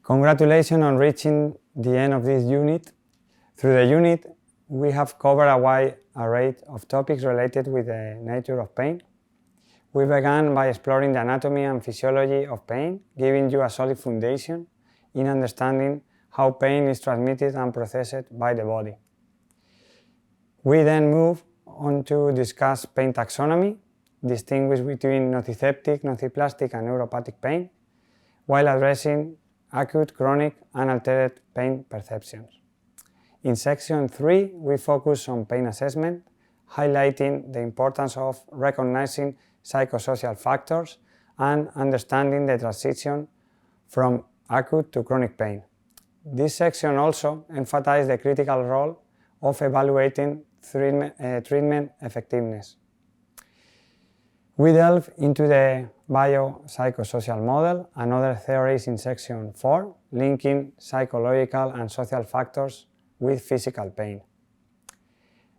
Congratulations on reaching the end of this unit. Through the unit, we have covered a wide array of topics related with the nature of pain. We began by exploring the anatomy and physiology of pain, giving you a solid foundation in understanding how pain is transmitted and processed by the body. We then move on to discuss pain taxonomy, distinguish between nociceptic, nociplastic, and neuropathic pain, while addressing acute, chronic, and altered pain perceptions. In section 3, we focus on pain assessment, highlighting the importance of recognizing psychosocial factors and understanding the transition from acute to chronic pain. This section also emphasizes the critical role of evaluating treatment effectiveness. We delve into the biopsychosocial model and other theories in section 4, linking psychological and social factors with physical pain.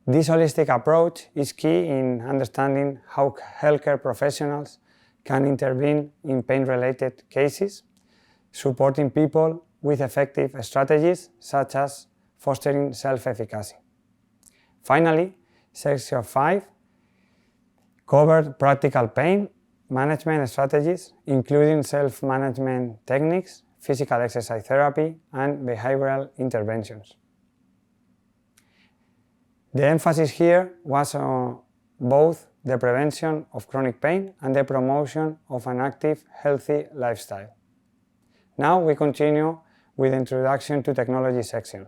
This holistic approach is key in understanding how healthcare professionals can intervene in pain-related cases, supporting people with effective strategies such as fostering self-efficacy. Finally, section 5 covered practical pain management strategies, including self-management techniques, physical exercise therapy, and behavioral interventions. The emphasis here was on both the prevention of chronic pain and the promotion of an active, healthy lifestyle. Now we continue with the introduction to technology section.